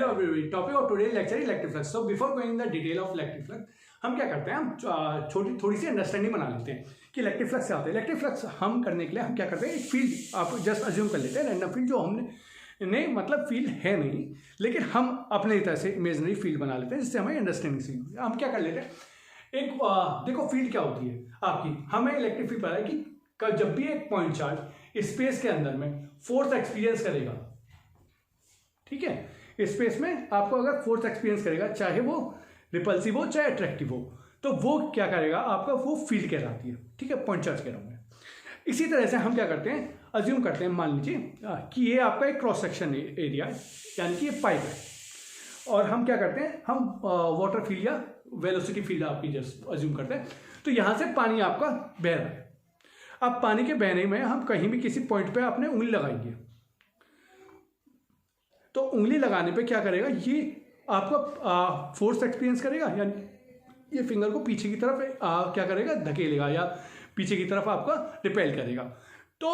Hello everyone, topic of today lecture electric flux. So before going the detail of electric flux, हम क्या करते हैं, हम थोड़ी सी अंडरस्टैंडिंग बना लेते हैं कि इलेक्ट्रिक फ्लक्स क्या होता है। इलेक्ट्रिक फ्लक्स हम करने के लिए हम क्या करते हैं, एक फील्ड आप जस्ट अज्यूम कर लेते हैं, रैंडम फील्ड जो हमने नहीं मतलब फील्ड है नहीं, लेकिन हम अपने तरह से इमेजनरी फील्ड बना लेते हैं जिससे हमें अंडरस्टैंडिंग सी होती है। हम क्या कर लेते हैं, एक देखो फील्ड क्या होती है आपकी, हमें इलेक्ट्रिक फील्ड पता है कि जब भी एक पॉइंट चार्ज स्पेस के अंदर में फोर्स एक्सपीरियंस करेगा, ठीक है, स्पेस में आपको अगर फोर्स एक्सपीरियंस करेगा, चाहे वो रिपल्सिव हो चाहे अट्रैक्टिव हो, तो वो क्या करेगा आपका, वो फील्ड कहलाती है, ठीक है, पॉइंट चार्ज कह रहा हूं मैं। इसी तरह से हम क्या करते हैं, अज्यूम करते हैं, मान लीजिए कि ये आपका एक क्रॉस सेक्शन एरिया है, यानी कि ये पाइप है, और हम क्या करते हैं, हम वाटर फील्ड या वेलोसिटी फील्ड आपकी जस्ट अज्यूम करते हैं। तो यहां से पानी आपका बह रहा है। अब पानी के बहने में हम कहीं भी किसी पॉइंट पे अपने उंगली लगाएंगे, तो उंगली लगाने पे क्या करेगा, ये आपका फोर्स एक्सपीरियंस करेगा, यानी ये फिंगर को पीछे की तरफ क्या करेगा, धकेलेगा या पीछे की तरफ आपका रिपेल करेगा। तो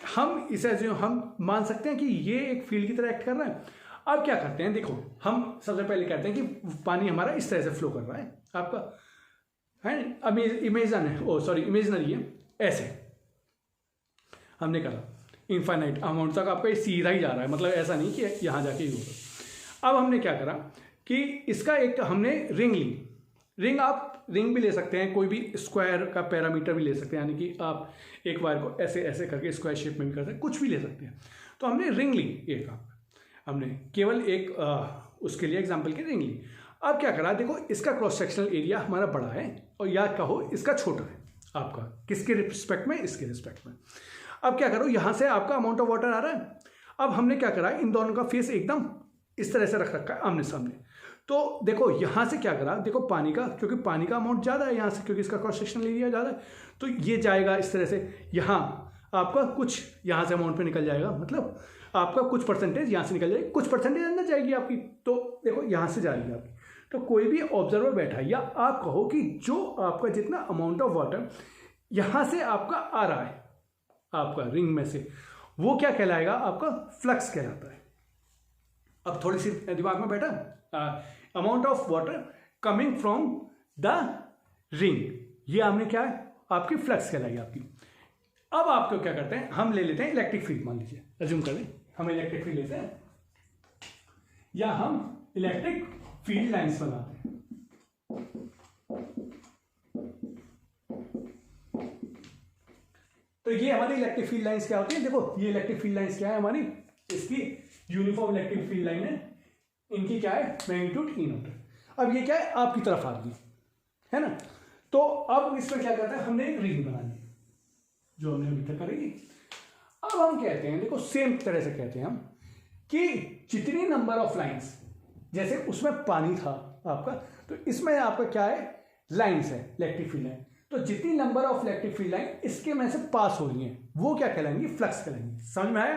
हम इसे हम मान सकते हैं कि ये एक फील्ड की तरह एक्ट कर रहा है। अब क्या करते हैं, देखो हम सबसे पहले कहते हैं कि पानी हमारा इस तरह से फ्लो कर रहा है आपका, है इमेजनरी है, ऐसे हमने करा इनफाइनाइट अमाउंट तक आपका ये सीधा ही जा रहा है, मतलब ऐसा नहीं कि यहाँ जाके ही होगा। अब हमने क्या करा कि इसका एक हमने रिंग ली, रिंग आप रिंग भी ले सकते हैं, कोई भी स्क्वायर का पैरामीटर भी ले सकते हैं, यानी कि आप एक वायर को ऐसे ऐसे करके स्क्वायर शेप में भी कर सकते हैं, कुछ भी ले सकते हैं। तो हमने रिंग ली एक, हमने केवल एक उसके लिए एग्जाम्पल की रिंग ली। अब क्या करा, देखो इसका क्रॉस सेक्शनल एरिया हमारा बड़ा है और या कहो इसका छोटा है आपका, किसके रिस्पेक्ट में, इसके रिस्पेक्ट में। अब क्या करो, यहां से आपका अमाउंट ऑफ वाटर आ रहा है। अब हमने क्या करा, इन दोनों का फेस एकदम इस तरह से रख रखा है आमने सामने। तो देखो यहां से क्या करा, देखो पानी का, क्योंकि पानी का अमाउंट ज़्यादा है यहाँ से, क्योंकि इसका क्रॉस सेक्शनल एरिया ज़्यादा है, तो ये जाएगा इस तरह से, यहाँ आपका कुछ यहाँ से अमाउंट पे निकल जाएगा, मतलब आपका कुछ परसेंटेज यहाँ से निकल जाएगी, कुछ परसेंटेज अंदर जाएगी आपकी, तो देखो यहाँ से जाएगी आपकी। तो कोई भी ऑब्जर्वर बैठा है, या आप कहो कि जो आपका जितना अमाउंट ऑफ वाटर यहाँ से आपका आ रहा है आपका रिंग में से, वो क्या कहलाएगा, आपका फ्लक्स कहलाता है। अब थोड़ी सी दिमाग में बैठा, amount of water coming from the ring, ये हमने क्या है, आपकी फ्लक्स कहलाएगी आपकी। अब आपको क्या करते हैं, हम ले लेते हैं इलेक्ट्रिक फील्ड, मान लीजिए अज्यूम कर लें हम इलेक्ट्रिक फील्ड लेते हैं, या हम इलेक्ट्रिक फील्ड लाइंस बनाते हैं। तो ये हमारी इलेक्ट्रिक फील्ड लाइंस क्या होती है, देखो ये इलेक्ट्रिक फील्ड लाइंस क्या है हमारी, इसकी यूनिफॉर्म इलेक्ट्रिक फील्ड लाइन है, इनकी क्या है, मैग्नीट्यूड ई नॉट है। अब ये क्या है, आपकी तरफ आ रही है ना। तो अब इसमें क्या करते हैं, हमने एक रिंग बना ली जो हमने अभी तक करेगी। अब हम कहते हैं, देखो सेम तरह से कहते हैं हम कि जितनी नंबर ऑफ लाइंस, जैसे उसमें पानी था आपका, तो इसमें आपका क्या है, लाइंस है, इलेक्ट्रिक फील्ड लाइन। तो जितनी number of electric field line इसके में से पास हो रही हैं, वो क्या कहलाएंगी, फ्लक्स कहलाएंगी। समझ में आया।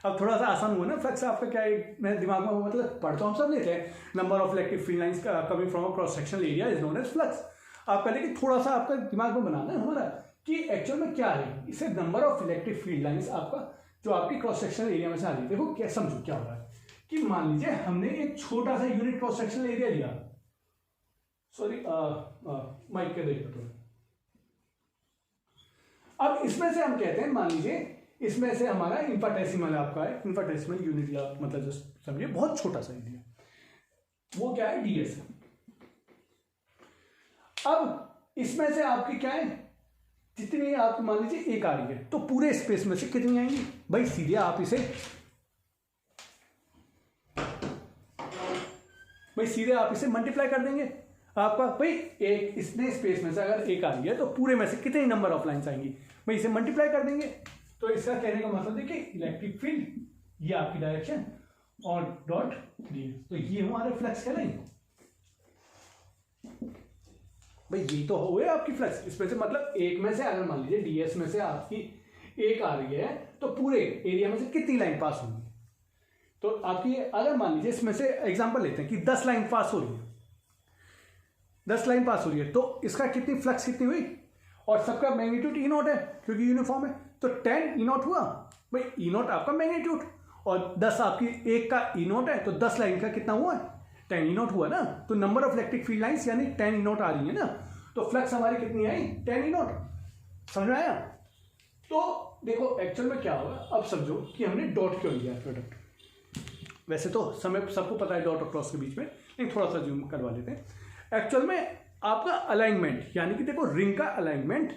अब थोड़ा सा आसान हुआ ना, फ्लक्स आपका क्या है, मेरे दिमाग में मतलब पढ़ तो हम सब लेते हैं, number of electric field lines coming from a cross sectional area is known as flux. आपका लेकिन थोड़ा सा आपका दिमाग में बनाना है हमारा कि एक्चुअल में क्या है, इसे number of electric field lines आपका जो आपकी क्रॉस सेक्शनल एरिया में से आ रही है। देखो क्या समझो क्या हो रहा है कि मान लीजिए हमने एक छोटा सा यूनिट क्रॉस सेक्शनल एरिया लिया, सॉरी माइक के देखो तो, अब इसमें से हम कहते हैं, मान लीजिए इसमें से हमारा इन्फाटेसिमल आपका है, इन्फाटेसिमल यूनिट या मतलब जो समझिए बहुत छोटा सा एरिया, वो क्या है, डीएस। अब इसमें से आपकी क्या है, जितनी आप मान लीजिए एक आ रही है, तो पूरे स्पेस में से कितनी आएंगी भाई, सीधे आप इसे मल्टीप्लाई कर देंगे आपका भाई, एक इसने स्पेस में से अगर एक आ रही है तो पूरे में से कितनी नंबर ऑफ लाइंस आएंगी भाई, इसे मल्टीप्लाई कर देंगे। तो इसका कहने का मतलब देखिए, इलेक्ट्रिक फील्ड ये आपकी डायरेक्शन और डॉट डीएस, तो ये हमारे फ्लक्स कहलाएंगे भाई, ये तो हो गया आपकी फ्लक्स। इसमें से मतलब एक में से अगर मान लीजिए डीएस में से आपकी एक आ रही है, तो पूरे एरिया में से कितनी लाइन पास होंगी, तो आपकी अगर मान लीजिए इसमें से एग्जांपल लेते हैं कि 10 लाइन पास हो रही है, 10 लाइन पास हो रही है, तो इसका कितनी फ्लक्स कितनी हुई, और सबका मैग्नीट्यूड ई नॉट है क्योंकि यूनिफॉर्म है, तो 10 ई नॉट हुआ भाई, ई नॉट आपका मैग्नीट्यूड, और 10 आपकी एक का ई नॉट है, तो 10 लाइन का कितना हुआ, 10 ई नॉट हुआ ना। तो number of electric field lines यानी 10 ई नॉट आ रही है ना, तो फ्लक्स हमारी कितनी आई, 10 ई नॉट। समझ में आया। तो देखो एक्चुअल में क्या होगा, अब समझो कि हमने डॉट क्यों लिया प्रोडक्ट। वैसे तो समय सबको पता है डॉट और क्रॉस के बीच में, लेकिन थोड़ा सा जूम करवा लेते हैं। एक्चुअल में आपका अलाइनमेंट यानी कि देखो रिंग का अलाइनमेंट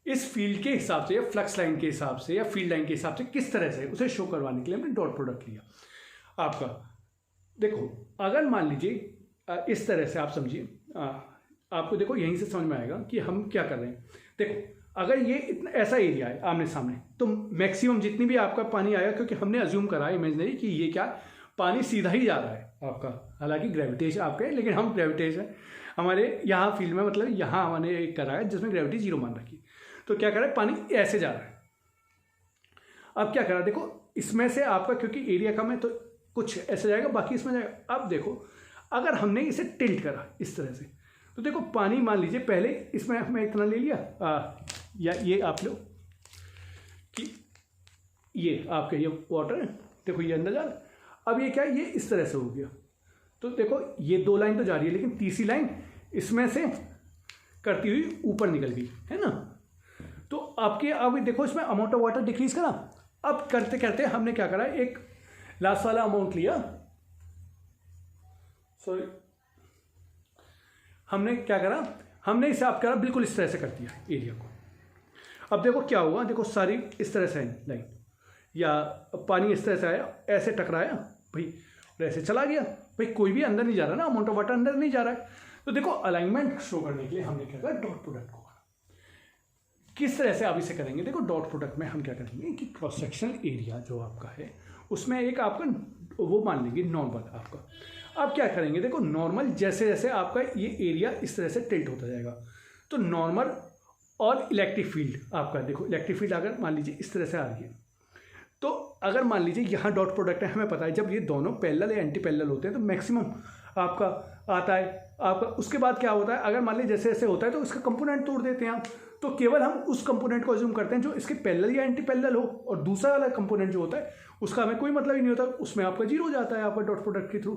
इस फील्ड के हिसाब से या फ्लक्स लाइन के हिसाब से या फील्ड लाइन के हिसाब से किस तरह से उसे शो करवाने के लिए हमने डॉट प्रोडक्ट लिया आपका। देखो अगर मान लीजिए इस तरह से आप समझिए, आपको देखो यहीं से समझ में आएगा कि हम क्या कर रहे हैं। देखो अगर ये इतना ऐसा एरिया है आमने सामने, तो मैक्सिमम जितनी भी आपका पानी आएगा, क्योंकि हमने अज्यूम करा है इमेजिनरी कि ये क्या पानी सीधा ही जा रहा है आपका, हालांकि ग्रेविटेशन आपके, लेकिन हम ग्रेविटेशन हमारे यहाँ फील्ड में मतलब यहाँ हमने एक करा है जिसमें ग्रेविटी 0 मान रखी, तो क्या करा है पानी ऐसे जा रहा है। अब क्या करा, देखो इसमें से आपका क्योंकि एरिया कम है तो कुछ ऐसे जाएगा, बाकी इसमें जाएगा। अब देखो अगर हमने इसे टिल्ट करा इस तरह से, तो देखो पानी मान लीजिए पहले इसमें हमने इतना ले लिया या ये आप लो कि ये आपके ये वाटर है, देखो ये अंदर जा रहा है। अब ये क्या है, ये इस तरह से हो गया, तो देखो ये 2 लाइन तो जा रही है, लेकिन तीसरी लाइन इसमें से करती हुई ऊपर निकल गई है ना। तो आपके अब देखो इसमें अमाउंट ऑफ वाटर डिक्रीज करा। अब करते करते हमने क्या करा, एक लास्ट वाला अमाउंट लिया, सॉरी हमने क्या करा, हमने इसे आप करा बिल्कुल इस तरह से कर दिया एरिया को। अब देखो क्या हुआ, देखो सारी इस तरह से लाइन या पानी इस तरह से आया, ऐसे टकराया भाई और ऐसे चला गया भाई, कोई भी अंदर नहीं जा रहा ना, अमाउंट ऑफ वाटर अंदर नहीं जा रहा है। तो देखो अलाइनमेंट शो करने के लिए हमने क्या करा, डॉट प्रोडक्ट को किस तरह से आप इसे करेंगे। देखो डॉट प्रोडक्ट में हम क्या करेंगे कि क्रॉस सेक्शनल एरिया जो आपका है उसमें एक आपका वो मान लेंगे नॉर्मल आपका। अब क्या करेंगे, देखो नॉर्मल जैसे जैसे आपका ये एरिया इस तरह से टिल्ट होता जाएगा, तो नॉर्मल और इलेक्ट्रिक फील्ड आपका, देखो इलेक्ट्रिक फील्ड अगर मान लीजिए इस तरह से आ रही है, तो अगर मान लीजिए यहाँ डॉट प्रोडक्ट है, हमें पता है जब ये दोनों पैरेलल या एंटी पैरेलल होते हैं तो मैक्सिमम आपका आता है आपका। उसके बाद क्या होता है, अगर मान लीजिए जैसे जैसे होता है तो इसका कंपोनेंट तोड़ देते हैं आप, तो केवल हम उस कंपोनेंट को अज्यूम करते हैं जो इसके पैरेलल या एंटी पैरेलल हो, और दूसरा वाला कंपोनेंट जो होता है उसका हमें कोई मतलब ही नहीं होता, उसमें आपका 0 हो जाता है आपका डॉट प्रोडक्ट के थ्रू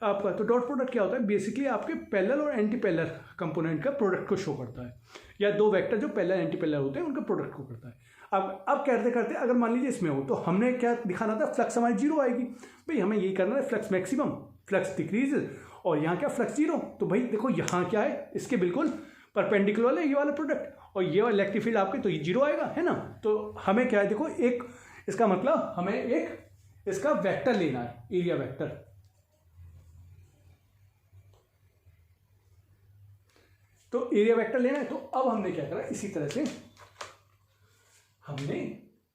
आपका। तो डॉट प्रोडक्ट क्या होता है, बेसिकली आपके पैरेलल और एंटी पैरेलल कंपोनेंट का प्रोडक्ट को शो करता है, या 2 वेक्टर जो पैरेलल एंटी पैरेलल होते हैं उनका प्रोडक्ट को करता है। अब करते करते अगर मान लीजिए इसमें हो, तो हमने क्या दिखाना था, फ्लक्स हमारी 0 आएगी भाई, हमें यही करना है, फ्लक्स मैक्सिमम फ्लक्स डिक्रीज, और यहाँ क्या फ्लक्स 0। तो भाई देखो यहाँ क्या है, इसके बिल्कुल परपेंडिकुलर है ये वाला प्रोडक्ट, और ये वाला इलेक्ट्रिक फील्ड आपके, तो ये 0 आएगा है ना। तो हमें क्या है, देखो एक इसका मतलब हमें एक इसका वेक्टर लेना है, एरिया वेक्टर। तो एरिया वेक्टर लेना है, तो अब हमने क्या करा, इसी तरह से हमने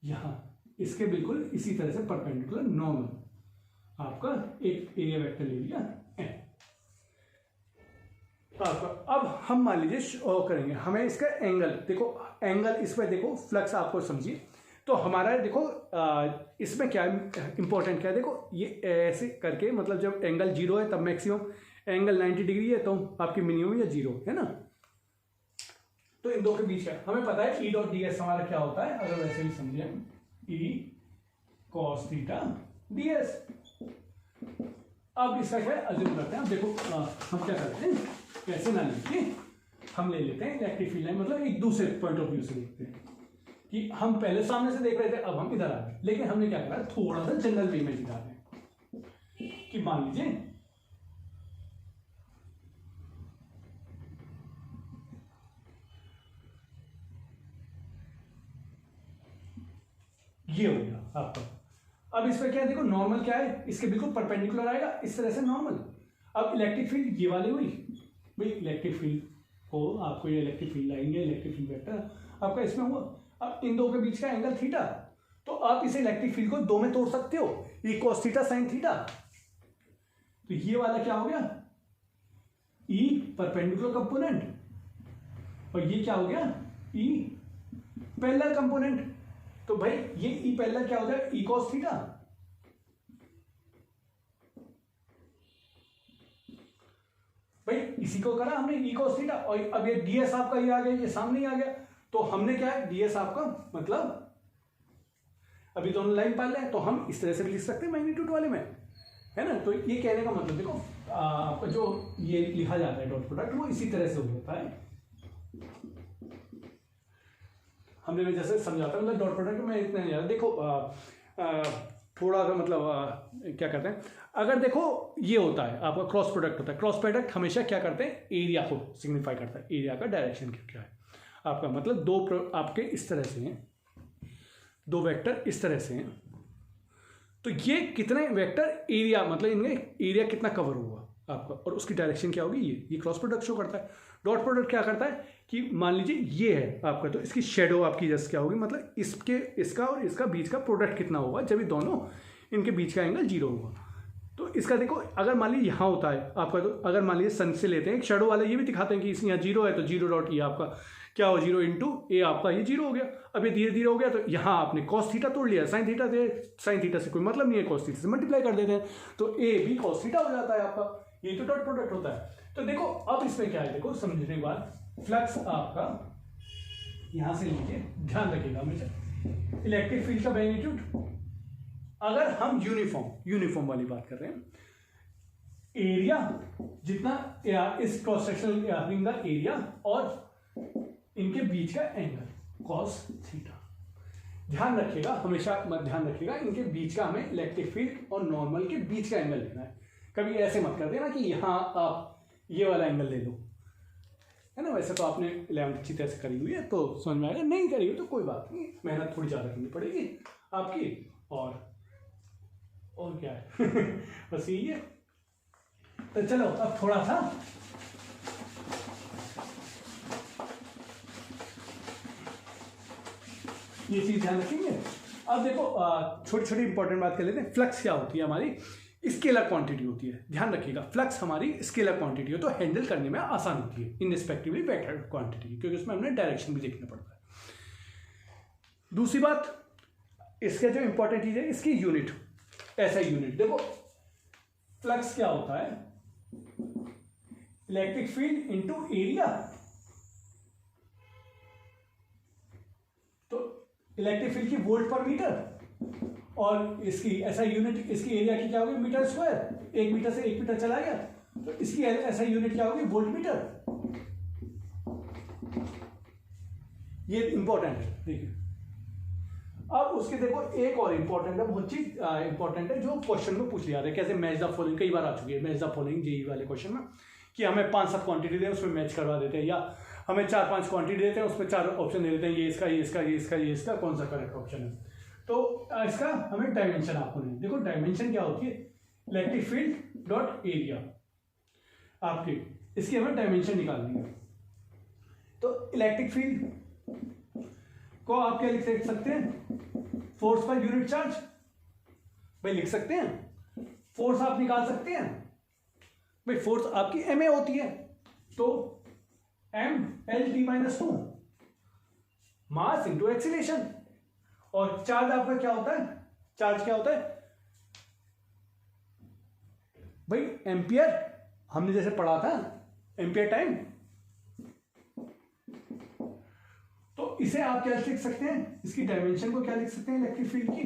यहां इसके बिल्कुल इसी तरह से परपेंडिकुलर नॉर्मल आपका एक एरिया वेक्टर ले लिया है। अब हम मान लीजिए करेंगे, हमें इसका एंगल, देखो एंगल इसमें देखो फ्लक्स आपको समझिए, तो हमारा देखो इसमें क्या इंपॉर्टेंट क्या है, देखो ये ऐसे करके मतलब जब एंगल 0 है तब मैक्सिमम, एंगल 90 डिग्री है तो आपकी मिनिमम या 0 है ना। तो इन दो के बीच का हमें पता है ई डॉट डी एस हमारा क्या होता है, अगर वैसे भी समझे E cos theta D S. अब इसका क्या अज्यूम करते हैं, अब देखो हम क्या करते हैं, कैसे ना लेके हम ले लेते हैं इलेक्ट्रिक फील्ड लाइन, मतलब एक दूसरे पॉइंट ऑफ व्यू से देखते हैं कि हम पहले सामने से देख रहे थे, अब हम इधर आ गए, लेकिन हमने क्या करा, थोड़ा सा जनरल वे में दिखा रहे हैं कि मान लीजिए ये हो गया आपका। अब इसमें क्या है, देखो नॉर्मल क्या है, इसके बिल्कुल परपेंडिकुलर आएगा इस तरह से नॉर्मल। अब इलेक्ट्रिक फील्ड ये वाली हुई भाई, इलेक्ट्रिक फील्ड को आपको ये इलेक्ट्रिक फील्ड लाइन या इलेक्ट्रिक फील्ड वेक्टर आपका इसमें हुआ। अब इन दो के बीच का एंगल थीटा, तो आप इसे इलेक्ट्रिक फील्ड को 2 में तोड़ सकते हो, E cos theta sine theta. तो ये वाला क्या हो गया, ई परपेंडिकुलर कंपोनेंट, और ये क्या हो गया, ई पैरेलल कंपोनेंट। तो भाई ये ई पैरेलल क्या हो जाएगा, ई कॉस थीटा। भाई इसी को करा हमने ई कॉस थीटा, और अब ये डीएस आपका ये आ गया, ये सामने ही आ गया। तो हमने क्या है, डीएस आपका मतलब अभी दोनों लाइन पाल रहे हैं, तो हम इस तरह से भी लिख सकते हैं मैग्नीट्यूड वाले में, है ना। तो ये कहने का मतलब देखो आपका जो ये लिखा जाता है डॉट प्रोडक्ट वो इसी तरह से हो जाता है। हमने मैं जैसे समझाता मतलब डॉट प्रोडक्ट में इतना नहीं, देखो थोड़ा सा मतलब क्या करते हैं, अगर देखो ये होता है आपका क्रॉस प्रोडक्ट होता है, क्रॉस प्रोडक्ट हमेशा क्या करते हैं, एरिया को सिग्निफाई करता है, एरिया का डायरेक्शन क्या है आपका, मतलब दो आपके इस तरह से हैं, दो वेक्टर इस तरह से हैं, तो ये कितने वेक्टर एरिया मतलब इनमें एरिया कितना कवर हुआ आपका, और उसकी डायरेक्शन क्या होगी, ये क्रॉस प्रोडक्ट शो करता है। डॉट प्रोडक्ट क्या करता है कि मान लीजिए ये है आपका, तो इसकी शेडो आपकी जैसे क्या होगी, मतलब इसका और इसका बीच का प्रोडक्ट कितना होगा जब ये दोनों इनके बीच का एंगल 0 होगा। तो इसका देखो अगर मान लीजिए यहाँ होता है आपका, तो अगर मान लीजिए सन से लेते हैं, एक शेडो वाले ये भी दिखाते हैं कि इसमें यहाँ 0 है, तो 0 डॉट ये आपका क्या हो, 0 इंटू ए आपका ये 0 हो गया। अब ये धीरे धीरे हो गया, तो यहाँ आपने कॉस थीटा तोड़ लिया, साइन थीटा से कोई मतलब नहीं है, कॉस थीटा से मल्टीप्लाई कर देते हैं, तो ए भी कॉस थीटा हो जाता है आपका, ये तो डॉट प्रोडक्ट होता है। तो देखो अब इसमें क्या है, देखो समझने के बाद फ्लक्स आपका यहां से लीजिए, ध्यान रखिएगा हमेशा इलेक्ट्रिक फील्ड का मैग्नीट्यूड, अगर हम यूनिफॉर्म वाली बात कर रहे हैं, एरिया जितना इस क्रॉस सेक्शनल रिंग का एरिया और इनके बीच का एंगल कॉस थीटा, ध्यान रखिएगा हमेशा, ध्यान रखिएगा इनके बीच का हमें इलेक्ट्रिक फील्ड और नॉर्मल के बीच का एंगल लेना है। कभी ऐसे मत कर देना कि यहाँ आप ये वाला एंगल ले लो, है ना। वैसे तो आपने 11th अच्छी तरह से करी हुई है तो समझ में आएगा, नहीं करी हुई तो कोई बात नहीं, मेहनत थोड़ी ज़्यादा करनी पड़ेगी आपकी, और क्या है बस यही है। तो चलो अब थोड़ा सा ये चीज ध्यान रखेंगे। अब देखो छोटी छोटी इंपॉर्टेंट बात कर लेते हैं। फ्लक्स क्या होती है, हमारी स्केलर क्वांटिटी होती है, ध्यान रखिएगा। फ्लक्स हमारी स्केलर क्वांटिटी हो तो हैंडल करने में आसान होती है इन रिस्पेक्टिवली वेक्टर क्वांटिटी, क्योंकि उसमें हमें डायरेक्शन भी देखना पड़ता है। दूसरी बात, इसका जो इंपॉर्टेंट चीज है इसकी यूनिट, ऐसा यूनिट देखो, फ्लक्स क्या होता है, इलेक्ट्रिक फील्ड इनटू एरिया। तो इलेक्ट्रिक फील्ड की वोल्ट पर मीटर, और इसकी ऐसा यूनिट, इसकी एरिया की क्या होगी, मीटर स्क्वायर। 1 मीटर से 1 मीटर चला गया तो इसकी ऐसा यूनिट क्या होगी, वोल्ट मीटर। ये इंपॉर्टेंट है, देखिए। अब उसके देखो एक और इंपॉर्टेंट है, बहुत चीज इंपॉर्टेंट है जो क्वेश्चन में पूछ लिया है, कैसे मैच द फॉलोइंग, कई बार आ चुकी है मैच द फॉलोइंग जेईई वाले क्वेश्चन में, कि हमें 5-7 क्वांटिटी दें उसमें मैच करवा देते हैं, या हमें 4-5 क्वांटिटी देते हैं उसमें 4 ऑप्शन दे देते हैं, ये इसका, ये इसका, ये इसका, ये इसका, कौन सा करेक्ट ऑप्शन है। तो इसका हमें डायमेंशन आपको नहीं, देखो डायमेंशन क्या होती है, इलेक्ट्रिक फील्ड डॉट एरिया आपकी, इसकी हमें डायमेंशन निकालनी है। तो इलेक्ट्रिक फील्ड को आप क्या लिख सकते हैं, फोर्स पर यूनिट चार्ज, भाई लिख सकते हैं। फोर्स आप निकाल सकते हैं भाई, फोर्स आपकी एम ए होती है, तो m/L/T-2 मास इंटू एक्सीलरेशन। और चार्ज आपका क्या होता है, चार्ज क्या होता है भाई, एम्पियर, हमने जैसे पढ़ा था एम्पियर टाइम। तो इसे आप क्या लिख सकते हैं, इसकी डायमेंशन को क्या लिख सकते हैं इलेक्ट्रिक फील्ड की,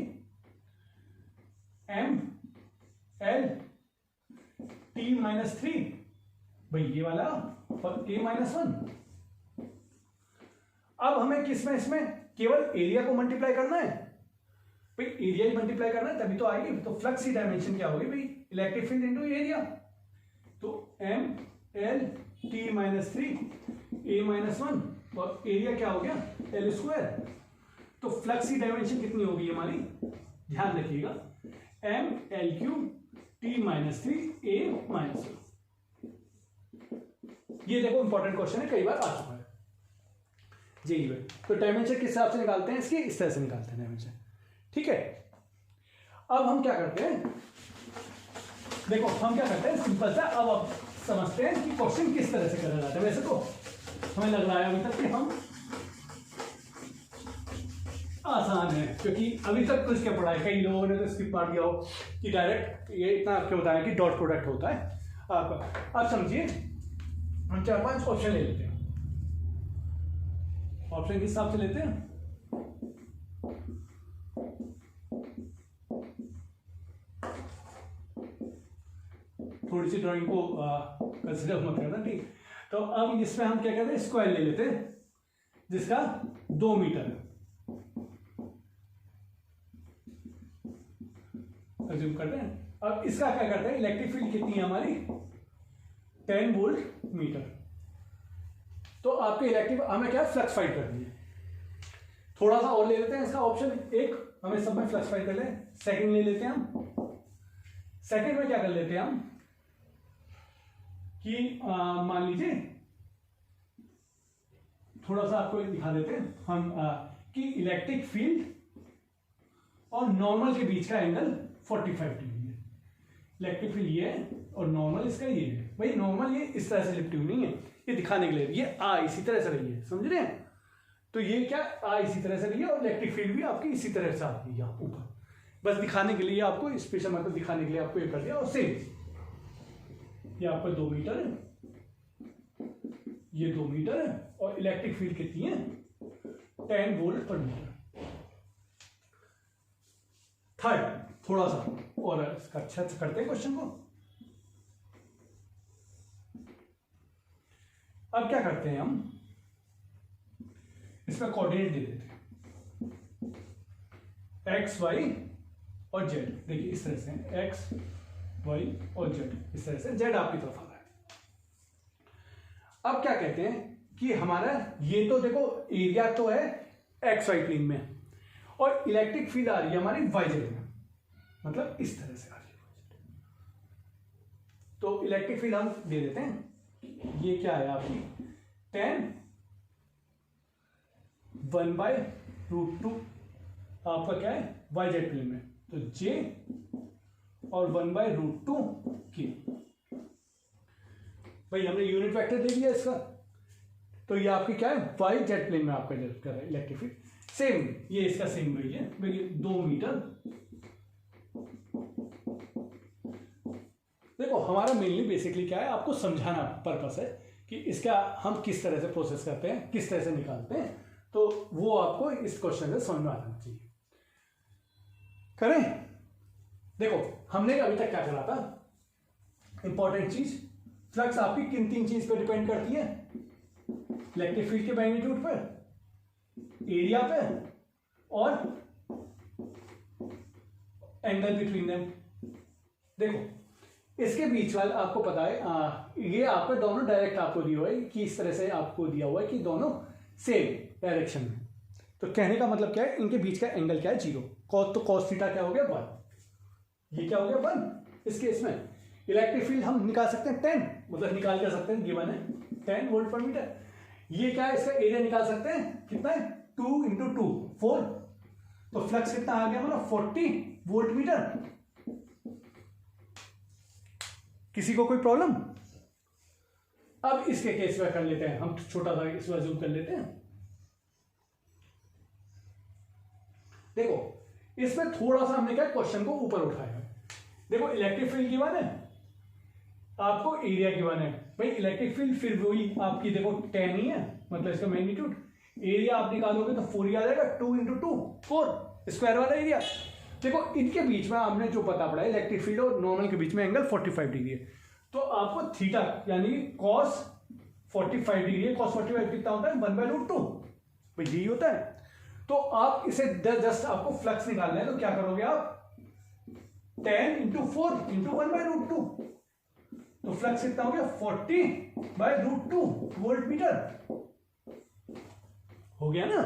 m/L/T-3 भाई ये वाला, और a-1। अब हमें किसमें, इसमें केवल एरिया को मल्टीप्लाई करना है भाई, एरिया ही मल्टीप्लाई करना है तभी तो आएगी। तो फ्लक्स की डायमेंशन क्या होगी भाई, इलेक्ट्रिक फील्ड इनटू एरिया, तो m/L/T-3 a-1, और एरिया क्या हो गया L²। तो फ्लक्स की डायमेंशन कितनी होगी हमारी, ध्यान रखिएगा, m/L3T-3 a-1। ये देखो इंपॉर्टेंट क्वेश्चन है, कई बार आ चुका है जी भाई। तो डायमेंशन किस हिसाब से निकालते हैं, इसकी इस तरह से निकालते हैं डायमेंशन, ठीक है। अब हम क्या करते हैं, देखो हम क्या करते हैं सिंपल सा, अब आप समझते हैं कि क्वेश्चन किस तरह से करा जाता है। वैसे तो हमें लग रहा है अभी तक कि हम आसान है, क्योंकि अभी तक कुछ क्या पढ़ा है, कई लोगों ने तो स्किप मार दिया हो कि डायरेक्ट ये इतना आपको बताया कि डॉट प्रोडक्ट होता है आपका। अब समझिए हम 4-5 ऑप्शन ले लेते हैं, ऑप्शन किस हिसाब से लेते हैं, थोड़ी सी ड्राइंग को कंसिडर मत करना, ठीक। तो अब इसमें हम क्या कहते हैं, स्क्वायर ले लेते हैं जिसका 2 मीटर है, अज्यूम करते हैं। अब इसका क्या करते हैं, इलेक्ट्रिक फील्ड कितनी है हमारी, 10 वोल्ट मीटर। तो आपके इलेक्ट्रिक हमें क्या फ्लक्स फाइंड करनी है। थोड़ा सा और ले लेते हैं इसका ऑप्शन एक, हमें सब में फ्लक्स फाइंड कर ले। सेकंड ले लेते हैं हम, सेकंड में क्या कर लेते हैं हम कि मान लीजिए थोड़ा सा आपको दिखा देते हैं हम कि इलेक्ट्रिक फील्ड और नॉर्मल के बीच का एंगल 45 डिग्री है। इलेक्ट्रिक फील्ड ये है और नॉर्मल इसका ये है। भाई नॉर्मल ये इस तरह से लिपटी हुई नहीं है, ये दिखाने के लिए ये इसी तरह से रही है, समझ रहे हैं। तो ये क्या इसी तरह से रही है और इलेक्ट्रिक फील्ड भी आपकी इसी तरह से आती है यहाँ ऊपर, बस दिखाने के लिए आपको स्पेशल मतलब दिखाने के लिए आपको ये कर दिया। और सेम ये आपका 2 मीटर है, ये 2 मीटर है और इलेक्ट्रिक फील्ड कितनी है, 10 वोल्ट पर मीटर। थर्ड थोड़ा सा और अच्छा से करते हैं क्वेश्चन को। अब क्या करते हैं हम, इसका कोऑर्डिनेट दे देते हैं एक्स वाई और जेड। देखिए इस तरह से एक्स वाई और जेड, इस तरह से जेड आपकी तरफ आ रहा है। अब क्या कहते हैं कि हमारा ये तो देखो एरिया तो है एक्स वाई प्लेन में और इलेक्ट्रिक फील्ड आ रही है हमारी वाई जेड में, मतलब इस तरह से आ रही है। तो इलेक्ट्रिक फील्ड हम दे देते हैं, ये क्या है आपकी 10 1/√2 आपका क्या है वाई जेड प्लेन में, तो जे और 1/√2 के। भाई हमने यूनिट वेक्टर दे दिया इसका, तो ये आपकी क्या है वाई जेड प्लेन में आपका कर रहा है इलेक्ट्रिक फील्ड। सेम ये इसका सेम वही है, भाई 2 मीटर। देखो हमारा मेनली बेसिकली क्या है, आपको समझाना पर्पस है कि इसका हम किस तरह से प्रोसेस करते हैं, किस तरह से निकालते हैं। तो वो आपको इस क्वेश्चन से समझ में आ जाना चाहिए। करें, देखो हमने अभी तक क्या करा था, इंपॉर्टेंट चीज, फ्लक्स आपकी किन 3 चीज पे डिपेंड करती है, इलेक्ट्रिक फील्ड के मैग्नीट्यूड पर, एरिया पे और एंगल बिटवीन देम। देखो इसके बीच वाला आपको पता है ये आपका दोनों डायरेक्ट आपको दिया हुआ है कि इस तरह से आपको दिया हुआ है कि दोनों सेम डायरेक्शन में। तो कहने का मतलब क्या है, इनके बीच का एंगल क्या है 0। तो कॉस थीटा क्या हो गया 1, ये क्या हो गया 1। इस केस में इलेक्ट्रिक फील्ड हम निकाल सकते हैं 10, मतलब निकाल कर सकते हैं, गिवन है 10 वोल्ट पर मीटर। ये क्या है, इसका एरिया निकाल सकते हैं, कितना है 2 × 2 4। तो फ्लक्स कितना आ गया हमारा 40 वोल्ट मीटर। किसी को कोई प्रॉब्लम? अब इसके केस में कर लेते हैं हम, छोटा सा इसमें जूम कर लेते हैं। देखो इसमें थोड़ा सा हमने क्या क्वेश्चन को ऊपर उठाया है। देखो इलेक्ट्रिक फील्ड गिवन है, आपको एरिया गिवन है। भाई इलेक्ट्रिक फील्ड फिर वही आपकी देखो 10 ही है, मतलब इसका मैग्नीट्यूड। एरिया आप निकालोगे तो 4 ही आ जाएगा, 2 × 2 4 स्क्वायर वाला एरिया। देखो इनके बीच में हमने जो पता पड़ा है इलेक्ट्रिक फील्ड और नॉर्मल के बीच में एंगल 45 डिग्री है। तो आपको थीटा यानी कॉस 45 डिग्री है, कॉस 45 कितना होता है 1/√2, भाई यही होता है। तो आप इसे जस्ट आपको फ्लक्स निकालना है, तो क्या करोगे आप 10 × 4 × 1/√2। तो फ्लक्स कितना हो गया 40/√2 वोल्ट मीटर हो गया ना।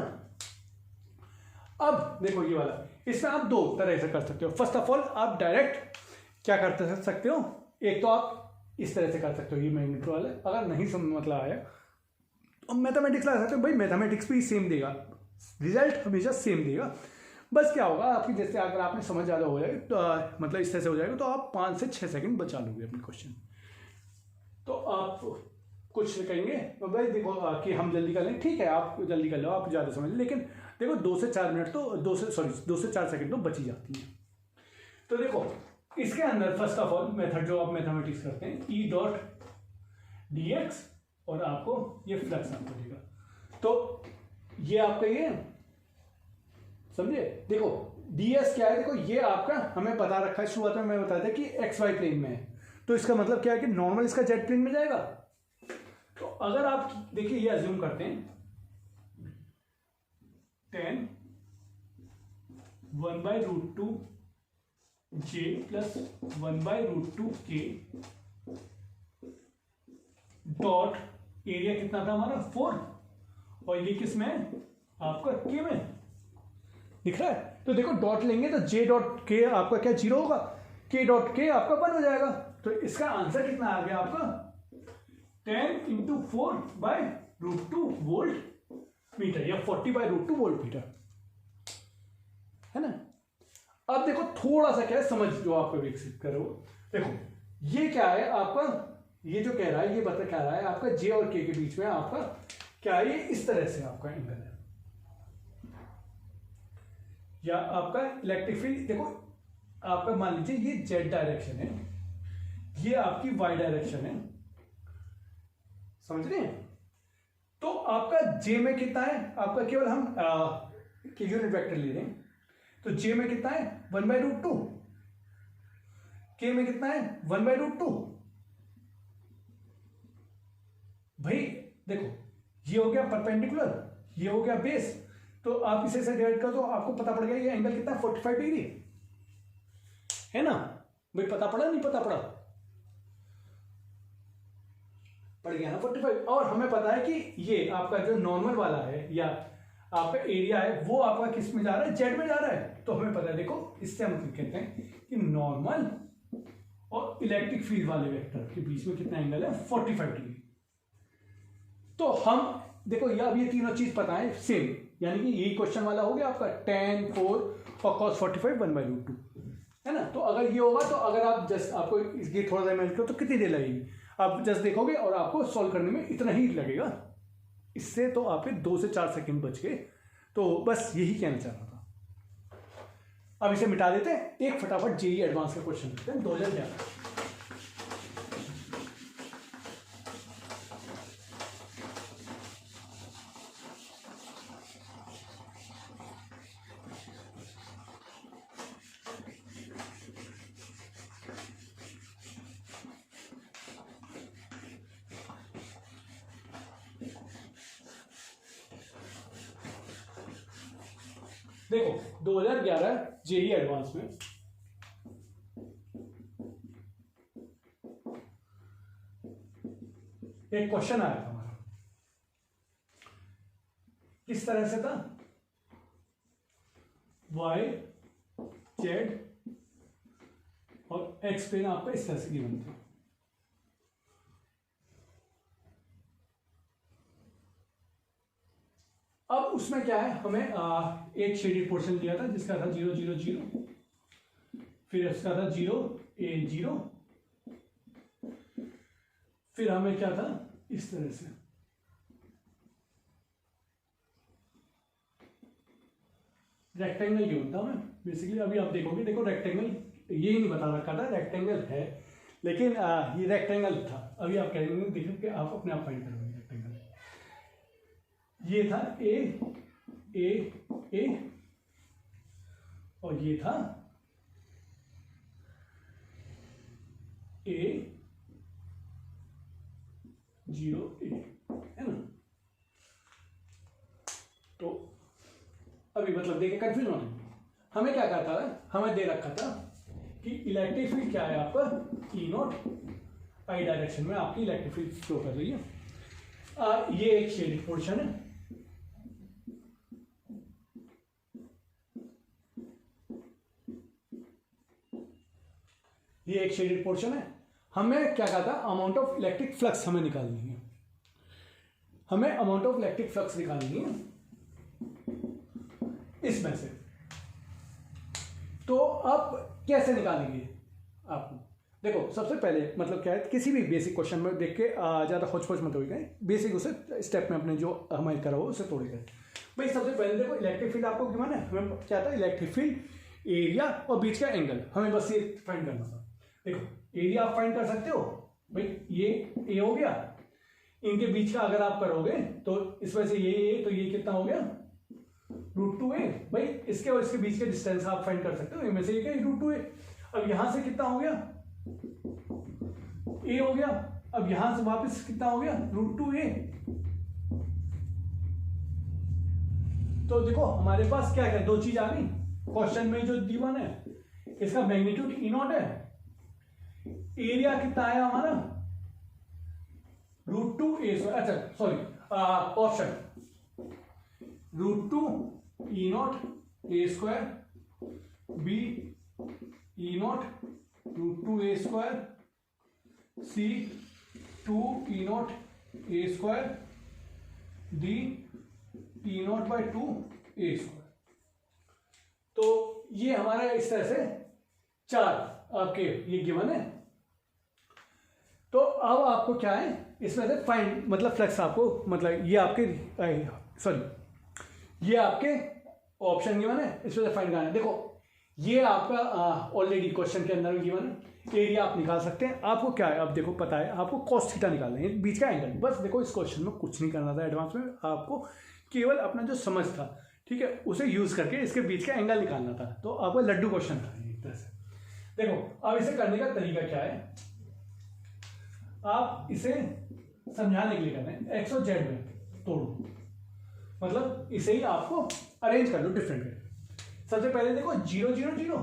अब देखो ये वाला, इसमें आप 2 तरह से कर सकते हो। फर्स्ट ऑफ ऑल आप डायरेक्ट क्या कर सकते हो, एक तो आप इस तरह से कर सकते हो, ये मैग्नीट्यूड वाला। अगर नहीं समझ मतलब आया तो मैथमेटिक्स लगा सकते हो, भाई मैथमेटिक्स भी सेम देगा, रिजल्ट हमेशा सेम देगा। बस क्या होगा आपकी, जैसे अगर आपने समझ ज़्यादा हो जाएगा तो मतलब इस तरह से हो जाएगा, तो आप 5 से 6 सेकंड बचा लोगे अपने क्वेश्चन। तो आप कुछ कहेंगे तो भाई देखो कि हम जल्दी कर लें, ठीक है आप जल्दी कर लो, आप ज़्यादा समझ लें, लेकिन देखो 2 से 4 मिनट तो 2 से 4 सेकंड तो बची जाती है। तो देखो इसके अंदर फर्स्ट ऑफ ऑल मेथड जो आप मैथमेटिक्स करते हैं E.dx और आपको ये फ्लक्स आपको देगा। तो ये आपका ये समझे, देखो ds क्या है, देखो ये आपका हमें बता रखा है शुरुआत में, मैं बताया था कि xy प्लेन में है। तो इसका मतलब क्या है कि नॉर्मल इसका जेड प्लेन में जाएगा। तो अगर आप देखिए ये अज्यूम करते हैं 10 1/√2 j plus 1/√2 k dot area कितना था हमारा 4, और ये किस में है आपका k में दिख रहा है। तो देखो डॉट लेंगे तो j डॉट k आपका क्या 0 होगा, k डॉट k आपका 1 हो जाएगा। तो इसका आंसर कितना आ गया आपका 10 × 4/√2 वोल्ट मीटर या 40/√2 वोल्ट मीटर, है ना। अब देखो थोड़ा सा क्या है समझ जो आप विकसित करो। देखो ये क्या है आपका, ये जो कह रहा है ये बता क्या रहा है आपका जे और के बीच में आपका क्या है, ये इस तरह से आपका एंगल है, या आपका इलेक्ट्रिक फील्ड देखो आपका मान लीजिए ये जेड डायरेक्शन है, ये आपकी वाई डायरेक्शन है, समझ रहे हैं। तो आपका जे में कितना है आपका, केवल हम यूनिट वेक्टर ले रहे हैं, तो जे में कितना है 1/√2, के में कितना है 1/√2। भाई देखो ये हो गया परपेंडिकुलर, ये हो गया बेस, तो आप इसे से डिवाइड कर दो, आपको पता पड़ गया ये एंगल कितना 45 डिग्री है ना। भाई पता पड़ा नहीं पता पड़ा, पड़ गया ना 45। और हमें पता है कि ये आपका जो नॉर्मल वाला है या आपका एरिया है वो आपका किस में जा रहा है, जेड में जा रहा है। तो हमें पता है देखो इससे हम कहते हैं कि नॉर्मल और इलेक्ट्रिक फील्ड वाले वेक्टर के बीच में कितना एंगल है 45 डिग्री। तो हम देखो अब ये तीनों चीज पता है सेम, यानी कि यही क्वेश्चन वाला हो गया आपका tan 4 और cos 45 1/√2, है ना। तो अगर ये होगा तो अगर आप जस्ट आपको इसकी थोड़ा सा इमेजिन करो तो कितनी देर लगेगी, आप जस्ट देखोगे और आपको सॉल्व करने में इतना ही लगेगा, इससे तो आपके 2 से 4 सेकंड बच गए। तो बस यही कहना चाह रहा था। अब इसे मिटा देते हैं, एक फटाफट जेईई एडवांस का क्वेश्चन लेते हैं 2011। देखो 2011 जेईई एडवांस में एक क्वेश्चन आया था हमारा, किस तरह से था, y z और x प्लेन आपका इस तरह से गिवन था। अब उसमें क्या है, हमें एक शेडेड पोर्शन दिया था जिसका था 0 0 0, फिर उसका था 0 a 0, फिर हमें क्या था इस तरह से रेक्टेंगल गिवन था हमें बेसिकली। अभी आप देखोगे देखो रेक्टेंगल ये नहीं बता रखा था रेक्टेंगल है, लेकिन ये रेक्टेंगल था। अभी आप कहेंगे देखो कि आप अपने आप फाइंड करोगे रेक्टेंगल। ये था ए ए ए और ये था ए 0 ए, है ना। तो अभी मतलब देखे कंफ्यूज होने, हमें क्या कहता है, हमें दे रखा था कि इलेक्ट्रिक फील्ड क्या है आपका E0 आई डायरेक्शन में आपकी इलेक्ट्रिक फील्ड फ्लो कर रही है। ये एक शेडेड पोर्शन है, ये एक शेडेड पोर्शन है। हमें क्या कहा था, अमाउंट ऑफ इलेक्ट्रिक फ्लक्स हमें निकालनी है, हमें अमाउंट ऑफ इलेक्ट्रिक फ्लक्स निकालनी है इसमें से। तो अब कैसे निकालेंगे आप देखो, सबसे पहले मतलब क्या है, किसी भी बेसिक क्वेश्चन में देख के ज़्यादा खोज मत होगा, बेसिक उसे स्टेप में अपने जो हमें करा हो उसे तोड़ेगा। भाई सबसे पहले देखो इलेक्ट्रिक फील्ड आपको गिवन है, हमें क्या था इलेक्ट्रिक फील्ड, एरिया और बीच का एंगल, हमें बस ये फाइंड करना था। देखो एरिया आप फाइंड कर सकते हो, भाई ये ए हो गया, इनके बीच का अगर आप करोगे तो इस वजह से ये तो ये कितना हो गया √2a। भाई इसके और इसके बीच के डिस्टेंस आप फाइंड कर सकते हो, इनमें से ये क्या √2a। अब यहां से कितना हो गया ए हो गया। अब यहां से वापस कितना हो गया, √2a। तो देखो हमारे पास क्या क्या दो चीज आ गई क्वेश्चन में जो गिवन है, इसका मैग्नीट्यूड E0 है, एरिया कितना आया हमारा √2a²। अच्छा sorry, option √2 E0 a², B E0 √2a², C 2 E0 a², D E0/2 a²। तो ये हमारा इस तरह से चार आपके ये गिवन है। तो अब आपको क्या है इसमें से फाइंड, मतलब फ्लक्स आपको, मतलब ये आपके ये आपके ऑप्शन गिवन है, इसमें से फाइंड करना है। देखो ये आपका ऑलरेडी क्वेश्चन के अंदर गिवन है, एरिया आप निकाल सकते हैं। आपको क्या है, अब देखो पता है आपको cos थीटा निकालना है, बीच का एंगल। बस देखो इस क्वेश्चन में कुछ नहीं करना था एडवांस में, आपको केवल अपना जो समझ था, ठीक है, उसे यूज करके इसके बीच का एंगल निकालना था। तो आपको लड्डू क्वेश्चन था एक तरह से। देखो अब इसे करने का तरीका क्या है, आप इसे समझाने के लिए करना है एक्स और जेड में तोड़ो, मतलब इसे ही आपको अरेंज कर लो डिफरेंट में। सबसे पहले देखो 0 0 0,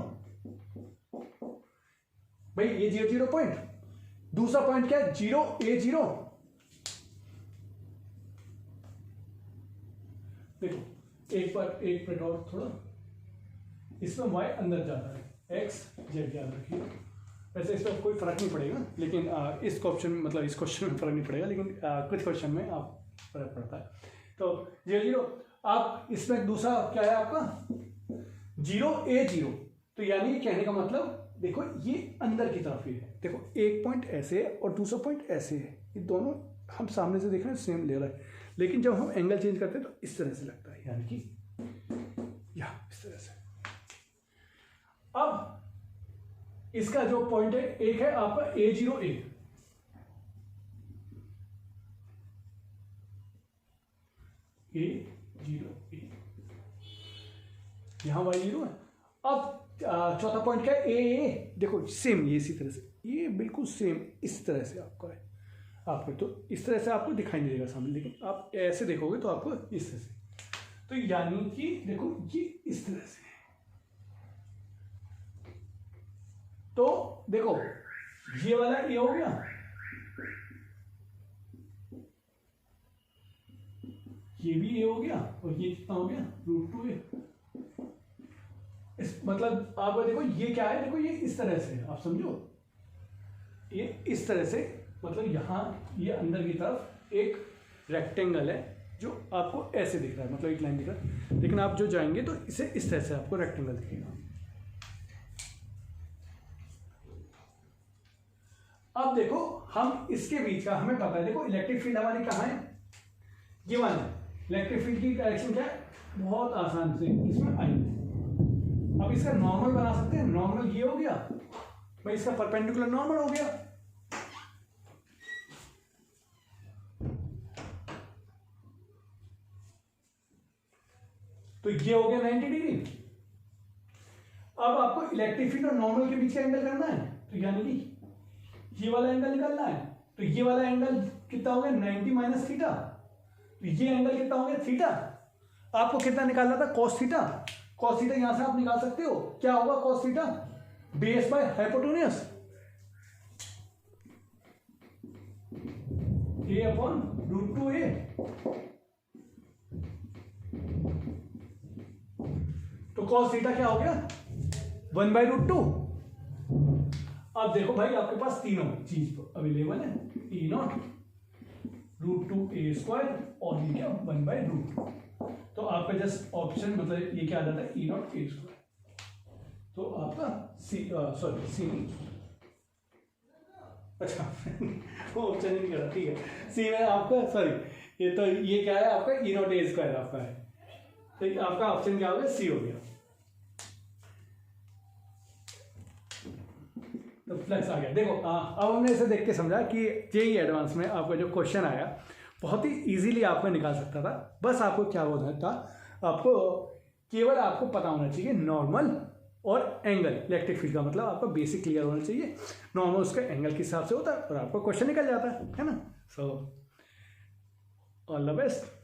भाई ये 0 0 पॉइंट, दूसरा पॉइंट क्या है 0 a0। देखो एक पर और थोड़ा, इसमें y अंदर जाता है, x z याद रखिए। वैसे इसमें कोई फर्क नहीं पड़ेगा, लेकिन इस क्वेश्चन में, मतलब इस क्वेश्चन में फर्क नहीं पड़ेगा, लेकिन कुछ क्वेश्चन में आप फर्क पड़ता है। तो 0 0, आप इसमें दूसरा क्या है आपका 0 a0। तो यानी कि कहने का मतलब देखो ये अंदर की तरफ ही है। देखो एक पॉइंट ऐसे है और दूसरा पॉइंट ऐसे है, ये दोनों हम सामने से देख रहे हैं सेम ले रहा है, लेकिन जब हम एंगल चेंज करते हैं तो इस तरह से लगता है, यानी कि इस तरह से। अब इसका जो पॉइंट है एक है आपका a0a, यहां y0 है। अब चौथा पॉइंट क्या है a। देखो सेम ये इसी तरह से, ये बिल्कुल सेम इस तरह से आपका है, आपको तो इस तरह से आपको दिखाई नहीं देगा सामने, लेकिन आप ऐसे देखोगे तो आपको इस तरह से। तो यानी कि देखो ये इस तरह से, तो देखो ये वाला ए हो गया, ये भी ए हो गया, और ये कितना हो गया √2a। इस मतलब आप देखो ये क्या है, देखो ये इस तरह से, आप समझो ये इस तरह से, मतलब यहां ये अंदर की तरफ एक रेक्टेंगल है जो आपको ऐसे दिख रहा है, मतलब एक लाइन दिख रहा है, लेकिन आप जो जाएंगे तो इसे इस तरह से आपको रेक्टेंगल दिखेगा। अब देखो हम इसके बीच का हमें पता है, देखो इलेक्ट्रिक फील्ड हमारी कहाँ है, ये वाला है। इलेक्ट्रिक फील्ड की डायरेक्शन क्या है, बहुत आसान से इसमें आई है। अब इसका नॉर्मल बना सकते हैं, नॉर्मल ये हो गया भाई, इसका परपेंडिकुलर नॉर्मल हो गया। तो ये हो गया 90 डिग्री। अब आपको इलेक्ट्रिक फील्ड और नॉर्मल के बीच का एंगल करना है, तो यानी कि ये वाला एंगल निकालना है। तो ये वाला एंगल कितना हो गया 90 माइनस थीटा, तो ये एंगल कितना हो गया थीटा। आपको कितना निकालना था cos थीटा। cos थीटा यहां से आप निकाल सकते हो, क्या होगा cos theta, base by hypotenuse a/√2a। तो cos थीटा क्या हो गया 1/√2। अब देखो भाई आपके पास तीनों चीज अवेलेबल है, E0 √2a² और ये क्या 1/√2। तो आपका जस्ट ऑप्शन, मतलब ये क्या आ जाता है E0 a²। तो आपका सी अच्छा वो ऑप्शन ही नहीं कर रहा, ठीक है। सी में आपका ये तो ये क्या है आपका E0 a² आपका है, तो आपका ऑप्शन क्या हो गया सी हो गया। तो फ्लक्स आ गया। देखो अब हमने इसे देख के समझा कि जेईई एडवांस में आपका जो क्वेश्चन आया बहुत ही इजीली आपको निकाल सकता था। बस आपको क्या होना था, आपको केवल आपको पता होना चाहिए नॉर्मल और एंगल, इलेक्ट्रिक फील्ड का मतलब आपका बेसिक क्लियर होना चाहिए। नॉर्मल उसका एंगल के हिसाब से होता है और आपका क्वेश्चन निकल जाता है ना। So all the best.